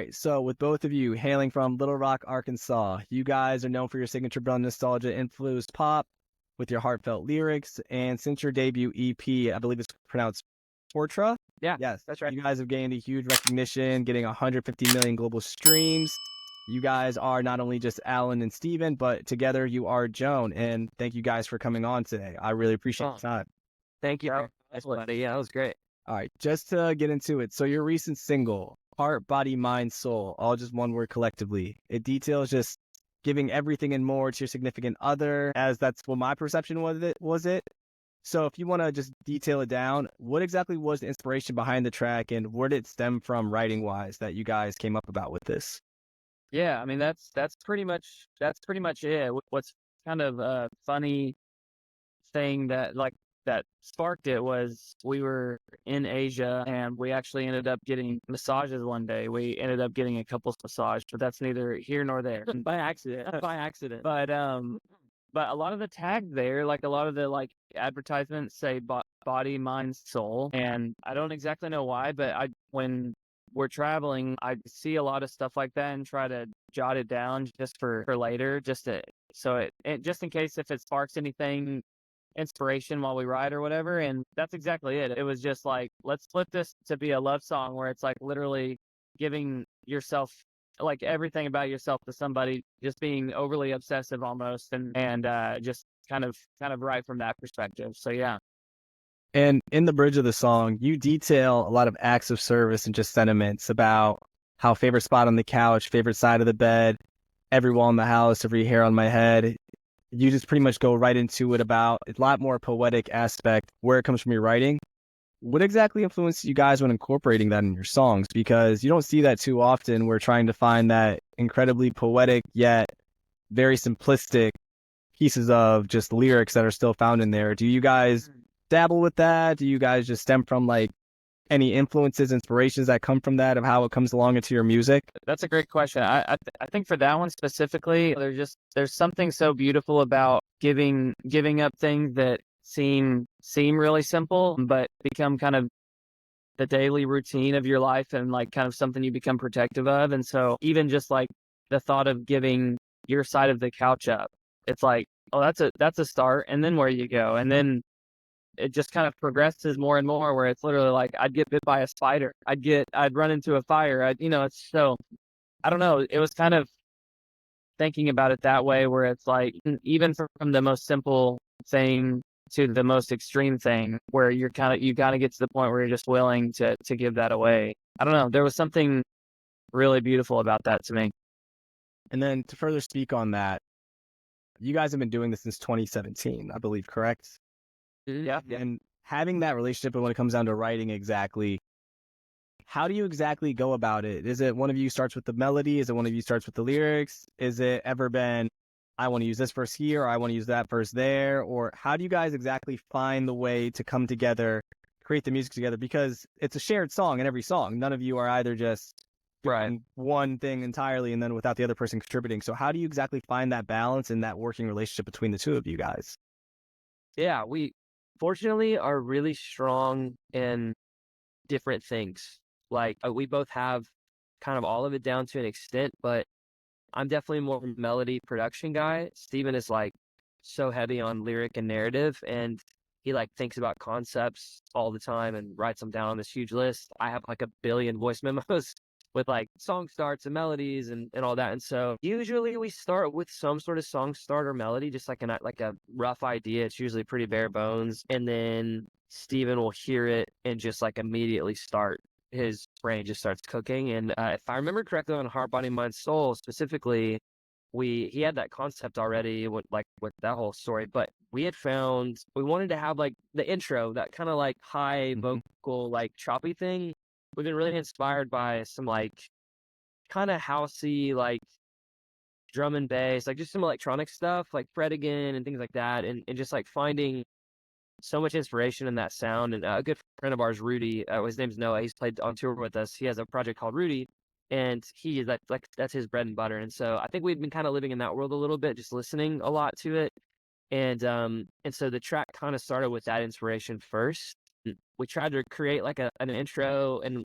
right. So with both of you hailing from Little Rock, Arkansas, you guys are known for your signature blend nostalgia influenced pop with your heartfelt lyrics. And since your debut EP, I believe it's pronounced Portra. Yeah, Yes, that's right. you guys have gained a huge recognition, getting 150 million global streams. You guys are not only just Alan and Steven, but together you are Joan. And thank you guys for coming on today. I really appreciate Oh, the time. thank you. Nice, buddy. Yeah, that was great. All right, just to get into it. So your recent single, Heart, Body, Mind, Soul, all just one word collectively. It details just giving everything and more to your significant other, as that's what my perception was it. So if you want to just detail it down, what exactly was the inspiration behind the track and where did it stem from writing wise that you guys came up about with this? Yeah, I mean that's pretty much it. What's kind of a funny thing that sparked it was we were in Asia and we actually ended up getting massages one day. We ended up getting a couples massage, but that's neither here nor there. By accident. By accident. But a lot of the tags there, like a lot of the like advertisements say body, mind, soul, and I don't exactly know why, but I when we're traveling, I see a lot of stuff like that and try to jot it down just for later, just just in case if it sparks anything inspiration while we ride or whatever. And that's exactly it. It was just like, let's flip this to be a love song where it's like literally giving yourself like everything about yourself to somebody, just being overly obsessive almost, and just kind of right from that perspective. So yeah. And in the bridge of the song, you detail a lot of acts of service and just sentiments about how favorite spot on the couch, favorite side of the bed, every wall in the house, every hair on my head. You just pretty much go right into it about a lot more poetic aspect where it comes from your writing. What exactly influenced you guys when incorporating that in your songs? Because you don't see that too often. We're trying to find that incredibly poetic yet very simplistic pieces of just lyrics that are still found in there. Do you guys dabble with that? Do you guys just stem from like any influences, inspirations that come from that of how it comes along into your music? That's a great question. I think for that one specifically, there's something so beautiful about giving up things that seem really simple, but become kind of the daily routine of your life and like kind of something you become protective of. And so even just like the thought of giving your side of the couch up, it's like, oh, that's a start. And then where you go? And then it just kind of progresses more and more where it's literally like I'd get bit by a spider. I'd run into a fire. It's so I don't know. It was kind of thinking about it that way where it's like even from the most simple thing to the most extreme thing where you kind of get to the point where you're just willing to give that away. I don't know. There was something really beautiful about that to me. And then to further speak on that, you guys have been doing this since 2017, I believe, correct? Yeah. Yeah. And having that relationship, and when it comes down to writing exactly, how do you exactly go about it? Is it one of you starts with the melody? Is it one of you starts with the lyrics? Is it ever been, I want to use this verse here, or I want to use that verse there? Or how do you guys exactly find the way to come together, create the music together? Because it's a shared song in every song. None of you are either just Right. doing one thing entirely and then without the other person contributing. So how do you exactly find that balance and that working relationship between the two of you guys? Yeah, we fortunately are really strong in different things. Like we both have kind of all of it down to an extent, but I'm definitely more of a melody production guy. Steven is like so heavy on lyric and narrative, and he like thinks about concepts all the time and writes them down on this huge list. I have like a billion voice memos with like song starts and melodies and all that. And so usually we start with some sort of song start or melody, just like a rough idea. It's usually pretty bare bones. And then Steven will hear it and just like immediately start. His brain just starts cooking. And if I remember correctly on Heart, Body, Mind, Soul specifically, he had that concept already with that whole story, but we had found we wanted to have like the intro, that kind of like high vocal like choppy thing. We've been really inspired by some like kind of housey like drum and bass, like just some electronic stuff like Fred again and things like that, and just like finding so much inspiration in that sound. And a good friend of ours, Rudy, his name's Noah. He's played on tour with us. He has a project called Rudy, and he is like that's his bread and butter. And so I think we've been kind of living in that world a little bit, just listening a lot to it. And so the track kind of started with that inspiration first, we tried to create like an intro, and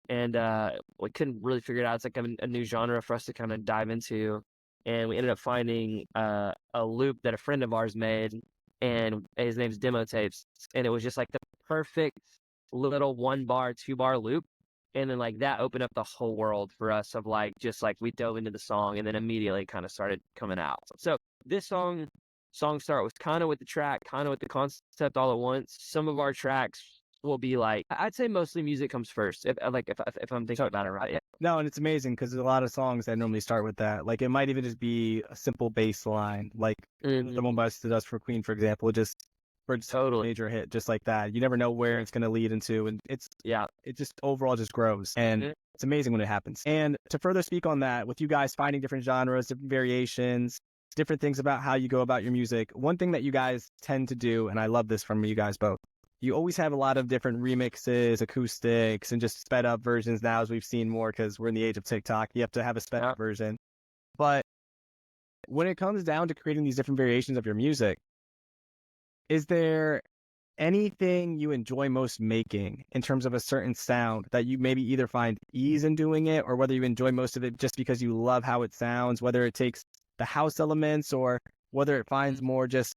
we couldn't really figure it out. It's like a new genre for us to kind of dive into, and we ended up finding a loop that a friend of ours made, and his name's Demo Tapes, and it was just like the perfect little 1 bar, 2 bar loop. And then like that opened up the whole world for us of like, just like we dove into the song and then immediately kind of started coming out. So this song start was kind of with the track, kind of with the concept all at once. Some of our tracks will be like, I'd say mostly music comes first. If I'm thinking about it right. Yeah. No, and it's amazing because there's a lot of songs that normally start with that. Like it might even just be a simple bass line, like the one by Us for Queen, for example, it just Totally. major hit just like that. You never know where it's going to lead into, and it just overall just grows, and it's amazing when it happens. And to further speak on that, with you guys finding different genres, different variations, different things about how you go about your music, one thing that you guys tend to do, and I love this from you guys both, you always have a lot of different remixes, acoustics, and just sped up versions now, as we've seen more because we're in the age of TikTok. You have to have a sped up version. But when it comes down to creating these different variations of your music, is there anything you enjoy most making in terms of a certain sound that you maybe either find ease in doing it, or whether you enjoy most of it just because you love how it sounds, whether it takes the house elements or whether it finds more just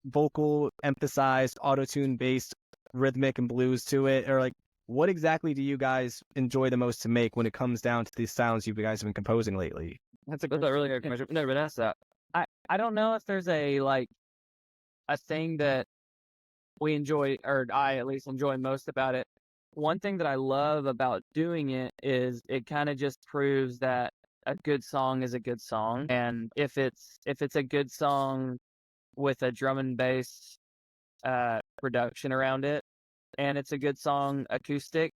vocal emphasized, auto-tune based rhythmic and blues to it, or like what exactly do you guys enjoy the most to make when it comes down to these sounds you guys have been composing lately? That's a really good question. Never been asked that. I don't know if there's a thing that we enjoy, or I at least enjoy most about it. One thing that I love about doing it is it kind of just proves that a good song is a good song, and if it's a good song with a drum and bass production around it, and it's a good song acoustic,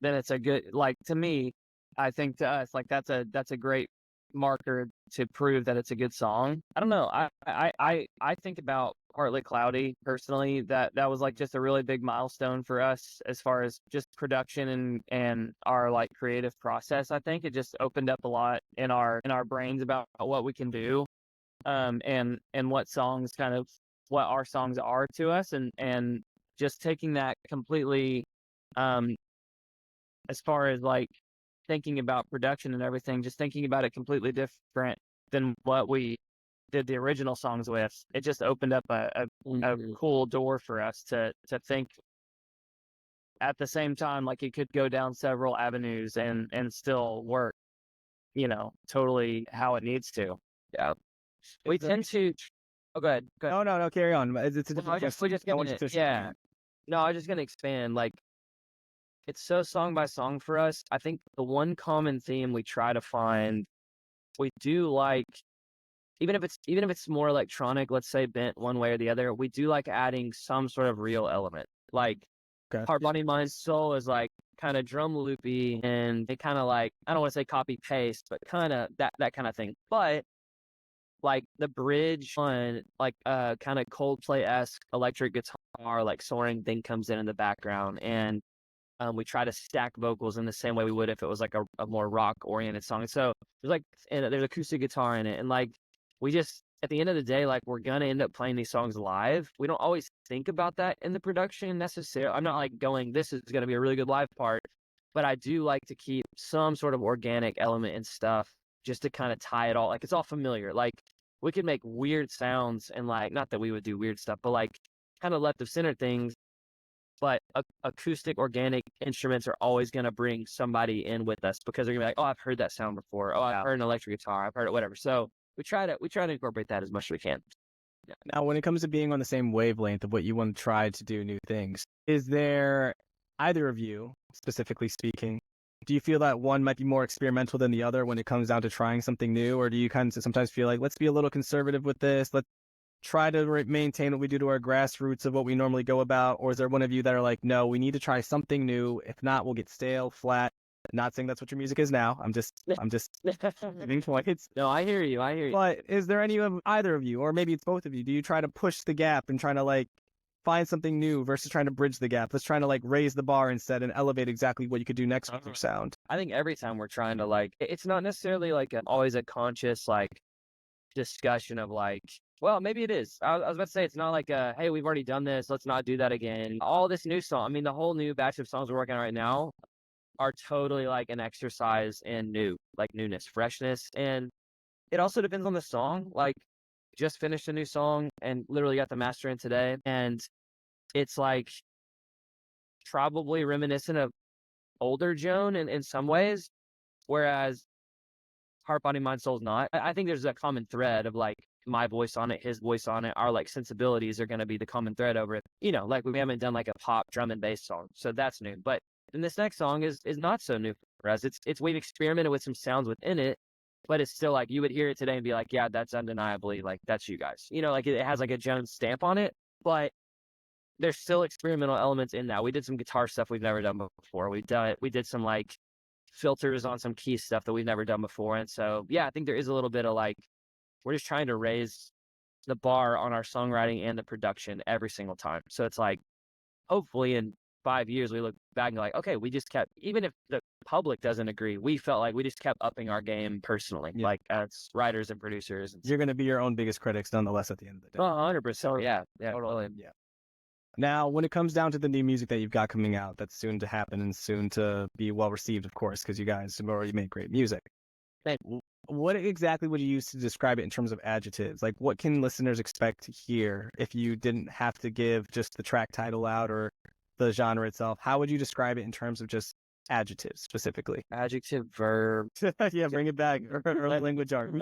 then it's a good, like, to me, I think to us, like, that's a great marker to prove that it's a good song. I don't know. I think about Partly Cloudy personally. That was like just a really big milestone for us as far as just production and our like creative process. I think it just opened up a lot in our brains about what we can do, and what songs kind of what our songs are to us, and just taking that completely, as far as like thinking about production and everything, just thinking about it completely different than what we did the original songs with. It just opened up a cool door for us to think at the same time, like it could go down several avenues and still work, totally how it needs to. Yeah. We tend to. Oh, go ahead. No, carry on. It's a different yeah. No, I was just gonna expand. Like, it's so song by song for us. I think the one common theme we try to find, we do like, even if it's more electronic, let's say bent one way or the other, we do like adding some sort of real element. Like Heart, Body, Mind, Soul is like kind of drum loopy, and they kind of like, I don't want to say copy paste, but kind of that kind of thing. But like the bridge on like kind of Coldplay-esque electric guitar, like soaring thing comes in the background, and we try to stack vocals in the same way we would if it was like a more rock oriented song. So there's acoustic guitar in it, and like we just, at the end of the day, like we're gonna end up playing these songs live. We don't always think about that in the production necessarily. I'm not like going, this is gonna be a really good live part, but I do like to keep some sort of organic element and stuff just to kind of tie it all. Like it's all familiar. Like we could make weird sounds, and like, not that we would do weird stuff, but like kind of left of center things. But acoustic organic instruments are always going to bring somebody in with us, because they're going to be like, oh, I've heard that sound before. Oh, I've heard an electric guitar. I've heard it, whatever. So we try to incorporate that as much as we can. Yeah. Now, when it comes to being on the same wavelength of what you want to try to do new things, is there, either of you, specifically speaking, do you feel that one might be more experimental than the other when it comes down to trying something new? Or do you kind of sometimes feel like, let's be a little conservative with this, let's try to maintain what we do to our grassroots of what we normally go about? Or is there one of you that are like, no, we need to try something new, if not we'll get stale, flat? Not saying that's what your music is now. I'm just giving points. No, I hear you. But is there any of either of you, or maybe it's both of you, do you try to push the gap and trying to like find something new versus trying to bridge the gap? Let's try to like raise the bar instead and elevate exactly what you could do next with your sound. I think every time we're trying to like, it's not necessarily like always a conscious like discussion of like, Well, maybe it is. I was about to say it's not like hey, we've already done this, let's not do that again. All this new song, I mean, the whole new batch of songs we're working on right now are totally like an exercise in newness, freshness, and it also depends on the song. Like, just finished a new song and literally got the master in today, and it's like probably reminiscent of older Joan in some ways, whereas Heart, Body, Mind, Soul's not. I think there's a common thread of like my voice on it, his voice on it. Our like sensibilities are going to be the common thread over it. You know, like we haven't done like a pop drum and bass song, so that's new. But then this next song is not so new for us. It's we've experimented with some sounds within it, but it's still like you would hear it today and be like, yeah, that's undeniably like that's you guys. You know, like it has like a Jones stamp on it, but there's still experimental elements in that. We did some guitar stuff we've never done before. We did some like filters on some key stuff that we've never done before. And so, yeah, I think there is a little bit of like, we're just trying to raise the bar on our songwriting and the production every single time. So it's like, hopefully in 5 years, we look back and like, okay, we just kept, even if the public doesn't agree, we felt like we just kept upping our game personally, like as writers and producers. You're going to be your own biggest critics nonetheless at the end of the day. 100%. Yeah. Totally. Yeah. Now, when it comes down to the new music that you've got coming out, that's soon to happen and soon to be well received, of course, because you guys have already made great music. What exactly would you use to describe it in terms of adjectives? Like, what can listeners expect to hear if you didn't have to give just the track title out or the genre itself? How would you describe it in terms of just adjectives specifically? Adjective, verb. Yeah, bring it back. Early language art.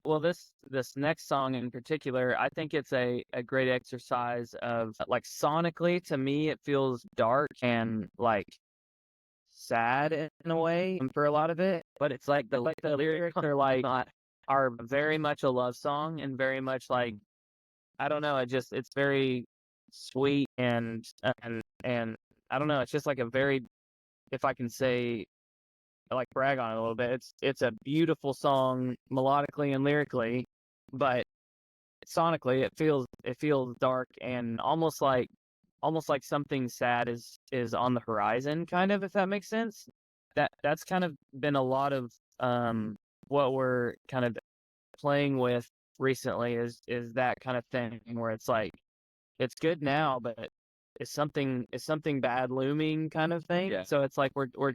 Well, this next song in particular, I think it's a great exercise of like sonically, to me, it feels dark and like sad in a way for a lot of it. But it's like the lyrics are like are very much a love song and very much like, I don't know, it's very sweet and I don't know, it's just like a very, if I can say, like brag on it a little bit. It's a beautiful song melodically and lyrically, but sonically it feels dark and almost like something sad is on the horizon, kind of, if that makes sense. That's kind of been a lot of what we're kind of playing with recently is that kind of thing where it's like it's good now, but is something bad looming, kind of thing. Yeah. So it's like we're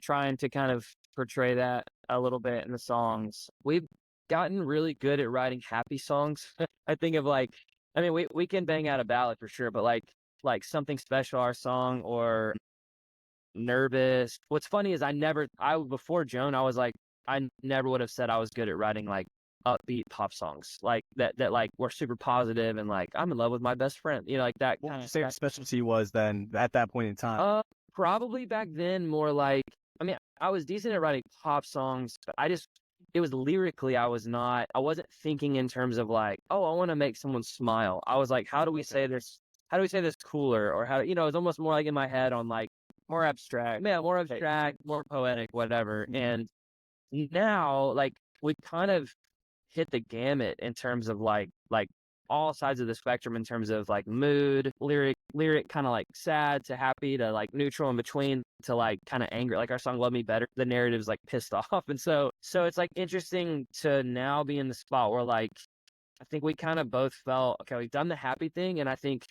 trying to kind of portray that a little bit in the songs. We've gotten really good at writing happy songs. I think of like, I mean, we can bang out a ballad for sure, but like Something Special, our song, or Nervous. What's funny is before Joan, I was like, I never would have said I was good at writing like upbeat pop songs like that like were super positive and like I'm in love with my best friend, you know, like that. What would you say your specialty was then at that point in time? Probably back then more like, I mean, I was decent at writing pop songs, but it was lyrically, I wasn't thinking in terms of like, oh, I want to make someone smile. I was like, how do we say this cooler, or how, you know, it's almost more like in my head on like More abstract. yeah, more abstract, more poetic, whatever. And now like we kind of hit the gamut in terms of like all sides of the spectrum in terms of like mood, lyric kind of like sad to happy to like neutral in between to like kind of angry. Like our song Love Me Better, the narrative's like pissed off. And so it's like interesting to now be in the spot where like I think we kind of both felt, okay, we've done the happy thing, and I think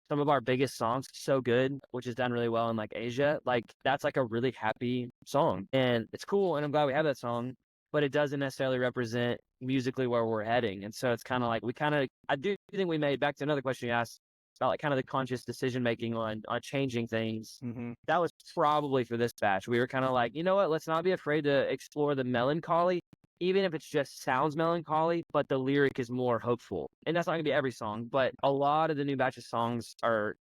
some of our biggest songs, So Good, which has done really well in like Asia, like that's like a really happy song. And it's cool, and I'm glad we have that song, but it doesn't necessarily represent musically where we're heading. And so it's kind of like I do think we made, back to another question you asked about like kind of the conscious decision making on changing things. Mm-hmm. That was probably for this batch. We were kind of like, you know what, let's not be afraid to explore the melancholy, even if it just sounds melancholy, but the lyric is more hopeful. And that's not gonna be every song, but a lot of the new batch of songs are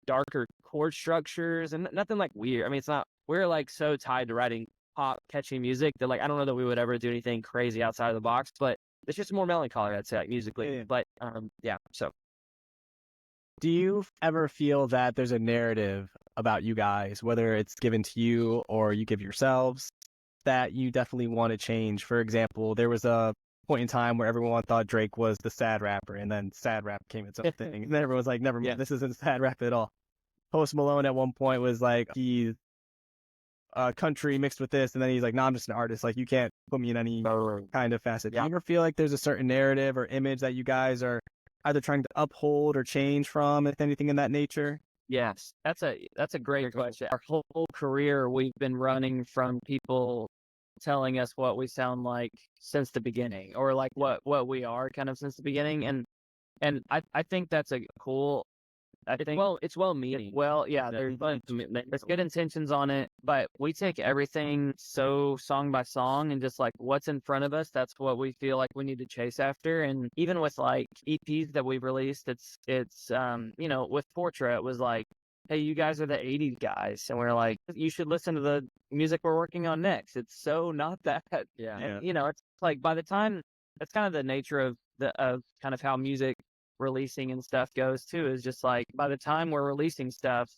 darker chord structures and nothing like weird. I mean, we're like so tied to writing pop catchy music that like I don't know that we would ever do anything crazy outside of the box, but it's just more melancholy, I'd say, like musically. Yeah. But yeah. So Do you ever feel that there's a narrative about you guys, whether it's given to you or you give yourselves, that you definitely want to change? For example, there was a point in time where everyone thought Drake was the sad rapper, and then sad rap became its own thing. And then everyone was like, never mind, this isn't sad rap at all. Post Malone at one point was like, he's country mixed with this, and then he's like, no, I'm just an artist. Like, you can't put me in any kind of facet. Do you ever feel like there's a certain narrative or image that you guys are either trying to uphold or change from, if anything in that nature? Yes. That's a great question. Our whole career, we've been running from people telling us what we sound like since the beginning, or like what we are kind of since the beginning, and I think that's a cool. I think It's well meaning. well, yeah, there's good intentions on it, but we take everything so song by song and just like what's in front of us, that's what we feel like we need to chase after. And even with like EPs that we've released, it's with Portrait, it was like, hey, you guys are the 80s guys, and we're like, you should listen to the music we're working on next. It's so not that. Yeah. And it's like by the time, that's kind of the nature of kind of how music releasing and stuff goes too, is just like by the time we're releasing stuff,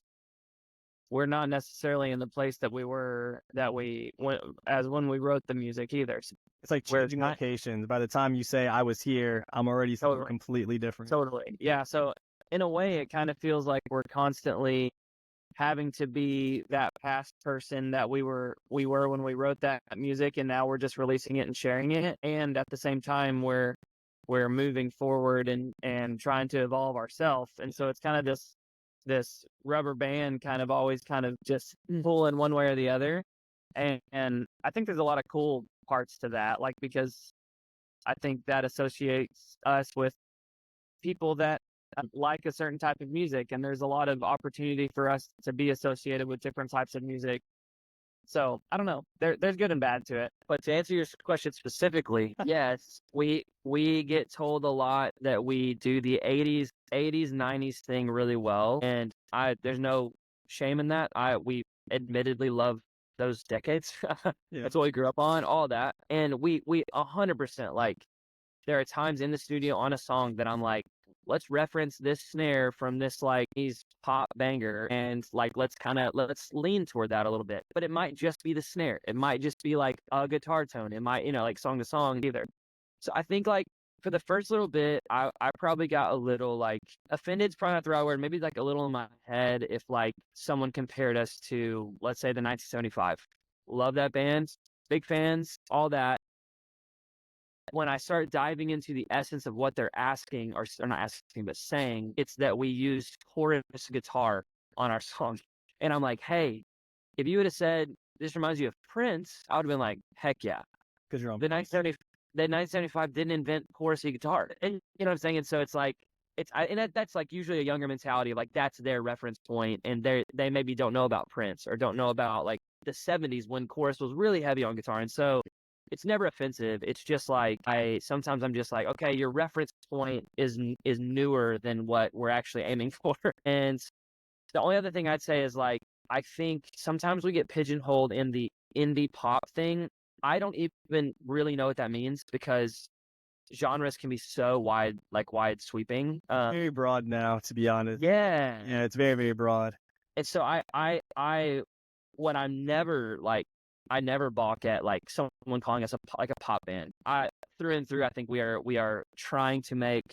we're not necessarily in the place that we were when we wrote the music either. So It's like changing locations. By the time you say I was here, I'm already something completely different. Totally. Yeah. So in a way, it kind of feels like we're constantly having to be that past person that we were when we wrote that music, and now we're just releasing it and sharing it. And at the same time, we're moving forward and trying to evolve ourselves. And so it's kind of this rubber band kind of always kind of just pulling one way or the other. And I think there's a lot of cool parts to that, like, because I think that associates us with people that like a certain type of music, and there's a lot of opportunity for us to be associated with different types of music. So I don't know. There's good and bad to it. But to answer your question specifically, yes, we get told a lot that we do the 80s 90s thing really well, and there's no shame in that. We admittedly love those decades. That's what we grew up on, all that, and we 100% like. There are times in the studio on a song that I'm like, let's reference this snare from this like these pop banger, and like let's lean toward that a little bit. But it might just be the snare. It might just be like a guitar tone. It might, like song to song either. So I think like for the first little bit, I probably got a little like offended's probably not the right word, maybe like a little in my head if like someone compared us to, let's say, the 1975. Love that band, big fans, all that. When I start diving into the essence of what they're asking, or not asking, but saying, it's that we used chorus guitar on our song. And I'm like, hey, if you would have said, this reminds you of Prince, I would have been like, heck yeah. Because you're on The 1975 didn't invent chorus guitar. And you know what I'm saying? And so it's like, that's like usually a younger mentality of like, that's their reference point. And they maybe don't know about Prince, or don't know about like the 70s when chorus was really heavy on guitar. And so it's never offensive. It's just like sometimes I'm just like, okay, your reference point is newer than what we're actually aiming for. And the only other thing I'd say is like, I think sometimes we get pigeonholed in the indie pop thing. I don't even really know what that means, because genres can be so wide sweeping. very broad now, to be honest. Yeah, it's very, very broad. and so when I never balk at like someone calling us a pop band. Through and through, I think we are trying to make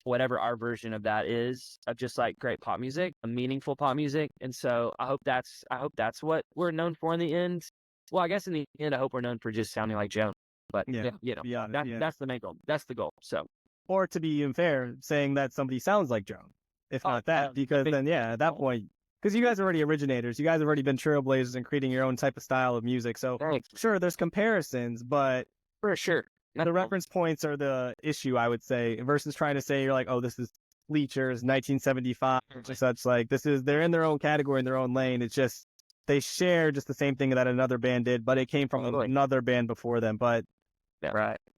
whatever our version of that is, of just like great pop music, a meaningful pop music. And so I hope that's what we're known for in the end. Well, I guess in the end, I hope we're known for just sounding like Joan. But that's the main goal. That's the goal. So, or to be even fair, saying that somebody sounds like Joan, if not that, because then at that point. Because you guys are already originators. You guys have already been trailblazers in creating your own type of style of music. So sure, there's comparisons, but for sure, the reference points are the issue, I would say, versus trying to say you're like, oh, this is Bleachers, 1975, such like they're in their own category, in their own lane. It's just they share just the same thing that another band did, but it came from another band before them. But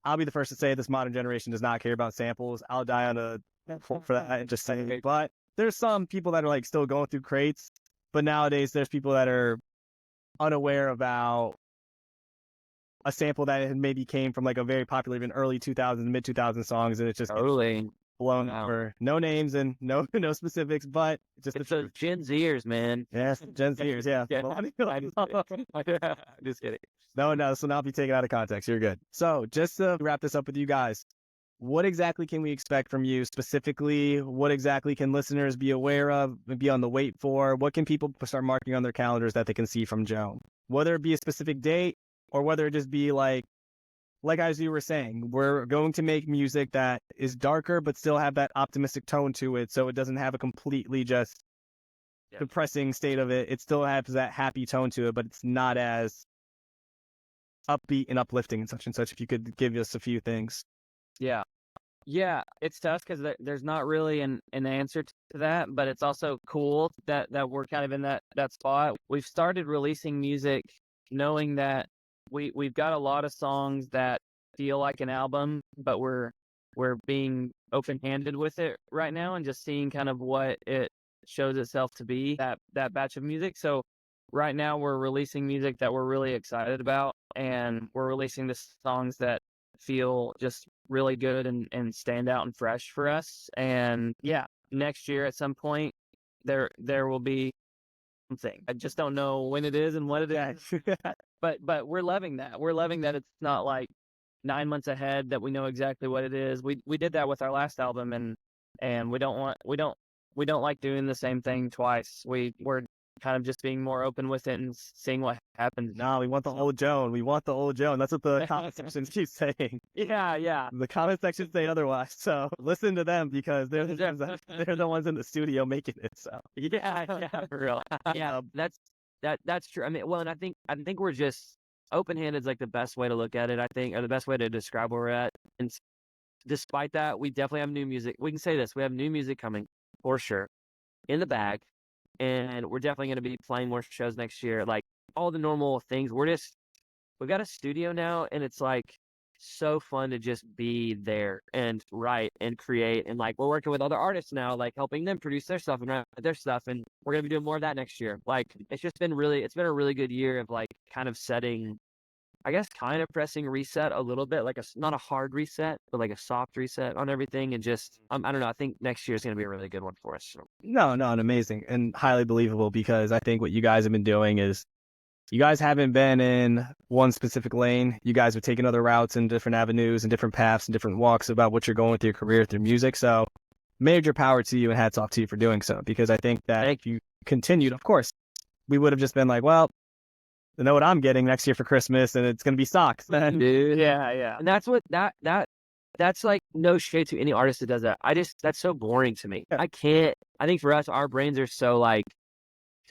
I'll be the first to say this modern generation does not care about samples. I'll die on a for that and just say, but there's some people that are like still going through crates, but nowadays there's people that are unaware about a sample that maybe came from like a very popular, even early 2000s, mid 2000s songs, and it's just blown over. No names and no specifics, but just it's those Gen Zers, man. Yes, Gen Zers, yeah. Just kidding. No, this will not be taken out of context. You're good. So just to wrap this up with you guys, what exactly can we expect from you specifically? What exactly can listeners be aware of, be on the wait for? What can people start marking on their calendars that they can see from Joan? Whether it be a specific date or whether it just be like as you were saying, we're going to make music that is darker but still have that optimistic tone to it, so it doesn't have a completely just depressing state of it. It still has that happy tone to it, but it's not as upbeat and uplifting and such. If you could give us a few things. Yeah. Yeah, it's tough because there's not really an answer to that, but it's also cool that we're kind of in that spot. We've started releasing music knowing that we've got a lot of songs that feel like an album, but we're being open-handed with it right now and just seeing kind of what it shows itself to be, that batch of music. So right now we're releasing music that we're really excited about, and we're releasing the songs that feel just really good and stand out and fresh for us. And yeah, next year at some point there will be something. I just don't know when it is and what it is. But we're loving that. We're loving that it's not like 9 months ahead that we know exactly what it is. We did that with our last album, and we don't like doing the same thing twice. We're kind of just being more open with it and seeing what happens. No, we want the old Joan. We want the old Joan. That's what the comment sections keep saying. Yeah. The comment sections say otherwise. So listen to them because they're the ones in the studio making it. So yeah, for real. Yeah, that's true. I mean, well, and I think we're just open-handed is like the best way to look at it, I think, or the best way to describe where we're at. And despite that, we definitely have new music. We can say this: we have new music coming for sure in the bag, and we're definitely going to be playing more shows next year. Like all the normal things. We've got a studio now, and it's like so fun to just be there and write and create. And like we're working with other artists now, like helping them produce their stuff and write their stuff. And we're gonna be doing more of that next year. Like it's been a really good year of like kind of setting, I guess, kind of pressing reset a little bit, like not a hard reset, but like a soft reset on everything. And just I don't know. I think next year is gonna be a really good one for us. So. No, and amazing and highly believable, because I think what you guys have been doing is you guys haven't been in one specific lane. You guys have taken other routes and different avenues and different paths and different walks about what you're going with your career through music. So major power to you and hats off to you for doing so, because I think that if you continued, of course, we would have just been like, well, I know what I'm getting next year for Christmas and it's going to be socks. Dude, yeah. And that's what that's like no shade to any artist that does that. That's so boring to me. I think for us, our brains are so like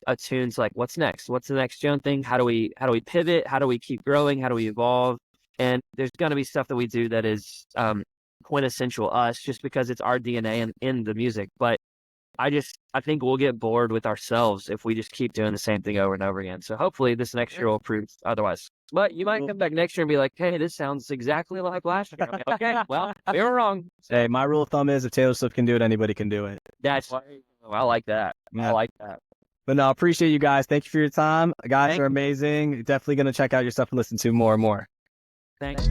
attuned to like what's next, what's the next Joan thing, how do we pivot, how do we keep growing, how do we evolve. And there's going to be stuff that we do that is quintessential us just because it's our DNA in the music. But I think we'll get bored with ourselves if we just keep doing the same thing over and over again. So hopefully this next year will prove otherwise. But you might come back next year and be like, hey, this sounds exactly like last year. Like, okay, well, we were wrong. Hey, my rule of thumb is if Taylor Swift can do it, anybody can do it. I like that. Yeah. I like that. But no, appreciate you guys. Thank you for your time. Guys are amazing. Definitely going to check out your stuff and listen to more and more. Thanks.